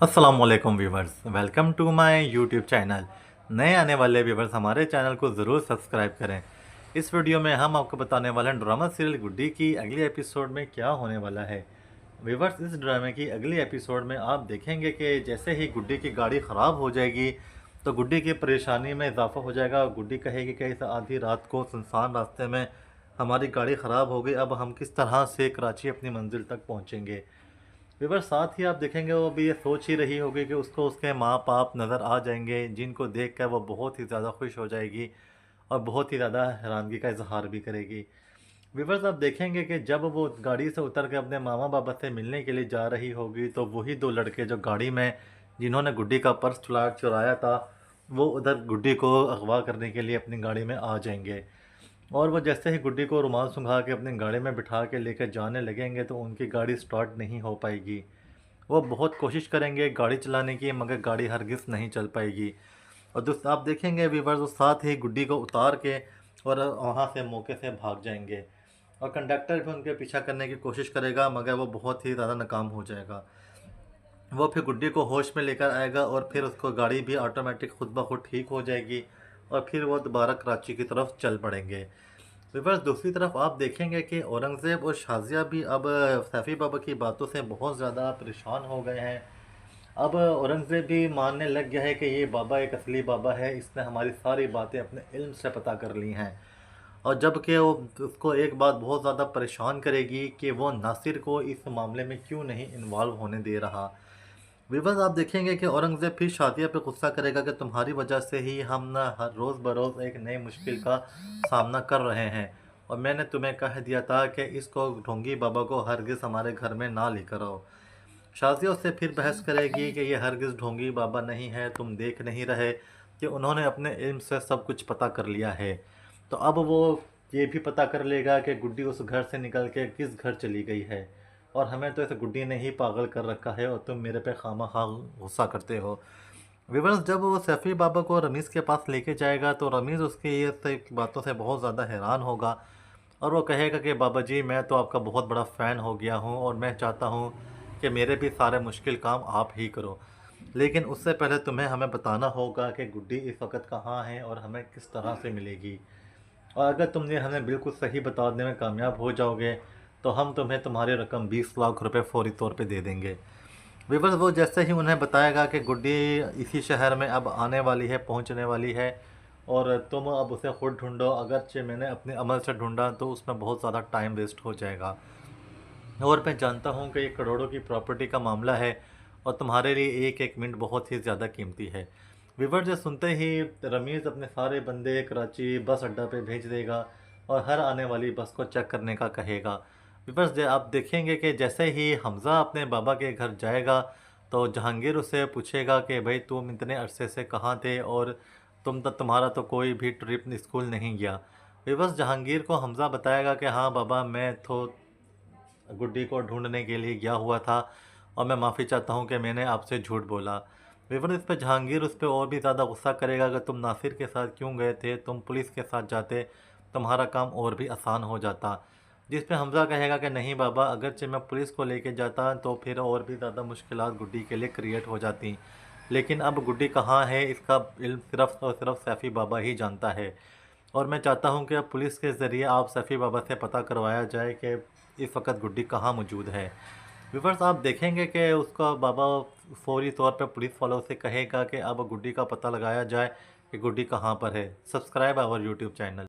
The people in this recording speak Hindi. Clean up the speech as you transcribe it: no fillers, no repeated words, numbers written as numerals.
अस्सलामुअलैकुम viewers, welcome to my YouTube channel. नए आने वाले व्यूवर्स हमारे चैनल को ज़रूर सब्सक्राइब करें। इस वीडियो में हम आपको बताने वाले हैं ड्रामा सीरियल गुड्डी की अगले एपिसोड में क्या होने वाला है। व्यूवर्स, इस ड्रामे की अगली एपिसोड में आप देखेंगे कि जैसे ही गुड्डी की गाड़ी ख़राब हो जाएगी तो गुड्डी की परेशानी में इजाफा हो जाएगा। गुड्डी कहेगी कि इस आधी रात को सुनसान रास्ते में हमारी गाड़ी ख़राब हो गई, अब हम किस तरह से कराची अपनी मंजिल तक पहुँचेंगे। विवर साथ ही आप देखेंगे वो भी ये सोच ही रही होगी कि उसको उसके माँ बाप नज़र आ जाएंगे, जिनको देख कर वो बहुत ही ज़्यादा खुश हो जाएगी और बहुत ही ज़्यादा हैरानगी का इजहार भी करेगी। विवर्स, आप देखेंगे कि जब वो गाड़ी से उतर के अपने मामा बाबा से मिलने के लिए जा रही होगी तो वही दो लड़के जो गाड़ी में जिन्होंने गुड्डी का पर्स चुराया था, वो उधर गुड्डी को अगवा करने के लिए अपनी गाड़ी में आ जाएंगे। और वो जैसे ही गुड्डी को रुमाल सुंघा के अपनी गाड़ी में बिठा के लेकर जाने लगेंगे तो उनकी गाड़ी स्टार्ट नहीं हो पाएगी। वो बहुत कोशिश करेंगे गाड़ी चलाने की, मगर गाड़ी हरगिज़ नहीं चल पाएगी। और दोस्त आप देखेंगे व्यूवर्स, वो साथ ही गुड्डी को उतार के और वहाँ से मौके से भाग जाएंगे। और कंडक्टर भी उनके पीछा करने की कोशिश करेगा, मगर वो बहुत ही ज़्यादा नाकाम हो जाएगा। वो फिर गुड्डी को होश में लेकर आएगा और फिर उसको गाड़ी भी ऑटोमेटिक खुद ब खुद ठीक हो जाएगी और फिर वो दोबारा कराची की तरफ चल पड़ेंगे। विवर्स, दूसरी तरफ आप देखेंगे कि औरंगज़ेब और शाज़िया भी अब सैफ़ी बाबा की बातों से बहुत ज़्यादा परेशान हो गए हैं। अब औरंगज़ेब भी मानने लग गया है कि ये बाबा एक असली बाबा है, इसने हमारी सारी बातें अपने इल्म से पता कर ली हैं। और जबकि वो उसको एक बात बहुत ज़्यादा परेशान करेगी कि वो नासिर को इस मामले में क्यों नहीं इन्वॉल्व होने दे रहा। विवर्स, आप देखेंगे कि औरंगज़ेब फिर शादिया पे गुस्सा करेगा कि तुम्हारी वजह से ही हम ना हर रोज़ बरोज़ एक नई मुश्किल का सामना कर रहे हैं, और मैंने तुम्हें कह दिया था कि इसको ढोंगी बाबा को हरगिज़ हमारे घर में ना लेकर आओ। शादिया उससे फिर बहस करेगी कि ये हरगिज़ ढोंगी बाबा नहीं है, तुम देख नहीं रहे कि उन्होंने अपने इल्म से सब कुछ पता कर लिया है। तो अब वो ये भी पता कर लेगा कि गुड्डी उस घर से निकल के किस घर चली गई है, और हमें तो इस गुड्डी ने ही पागल कर रखा है और तुम मेरे पे खामा गुस्सा करते हो। विवर्स, जब वो सैफ़ी बाबा को रमीज़ के पास लेके जाएगा तो रमीज़ उसकी ये बातों से बहुत ज़्यादा हैरान होगा और वो कहेगा कि बाबा जी, मैं तो आपका बहुत बड़ा फ़ैन हो गया हूँ और मैं चाहता हूँ कि मेरे भी सारे मुश्किल काम आप ही करो। लेकिन उससे पहले तुम्हें हमें बताना होगा कि गुड्डी इस वक्त कहाँ है और हमें किस तरह से मिलेगी। और अगर तुमने हमें बिल्कुल सही बताने में कामयाब हो जाओगे तो हम तुम्हें तुम्हारी रकम 20 लाख रुपए फ़ौरी तौर पे दे देंगे। विवर्स, वो जैसे ही उन्हें बताएगा कि गुड्डी इसी शहर में अब आने वाली है, पहुंचने वाली है, और तुम अब उसे खुद ढूंढो, अगरचे मैंने अपने अमल से ढूंढा तो उसमें बहुत ज़्यादा टाइम वेस्ट हो जाएगा। और मैं जानता हूँ कि ये करोड़ों की प्रॉपर्टी का मामला है और तुम्हारे लिए एक एक मिनट बहुत ही ज़्यादा कीमती है। विवर जो सुनते ही रमीज़ अपने सारे बंदे कराची बस अड्डा पे भेज देगा और हर आने वाली बस को चेक करने का कहेगा। विवर्स, आप देखेंगे कि जैसे ही हमज़ा अपने बाबा के घर जाएगा तो जहांगीर उससे पूछेगा कि भाई तुम इतने अरसे से कहाँ थे और तुम्हारा तो कोई भी ट्रिप स्कूल नहीं गया। विवर्स, जहांगीर को हमज़ा बताएगा कि हाँ बाबा, मैं तो गुड्डी को ढूंढने के लिए गया हुआ था और मैं माफ़ी चाहता हूँ कि मैंने आपसे झूठ बोला। विवर, इस पर जहांगीर उस पर और भी ज़्यादा गुस्सा करेगा कि तुम नासिर के साथ क्यों गए थे, तुम पुलिस के साथ जाते, तुम्हारा काम और भी आसान हो जाता। जिस पे हमज़ा कहेगा कि नहीं बाबा, अगरचे मैं पुलिस को लेके जाता तो फिर और भी ज़्यादा मुश्किलात गुड्डी के लिए क्रिएट हो जाती, लेकिन अब गुड्डी कहाँ है इसका इल्म सिर्फ़ और सिर्फ सैफ़ी बाबा ही जानता है। और मैं चाहता हूँ कि अब पुलिस के ज़रिए आप सफ़ी बाबा से पता करवाया जाए कि इस वक्त गुड्डी कहाँ मौजूद है। व्यूअर्स, आप देखेंगे कि उसका बाबा फौरी तौर पे पुलिस वालों से कहेगा कि अब गुड्डी का पता लगाया जाए कि गुड्डी कहाँ पर है। Subscribe our YouTube channel.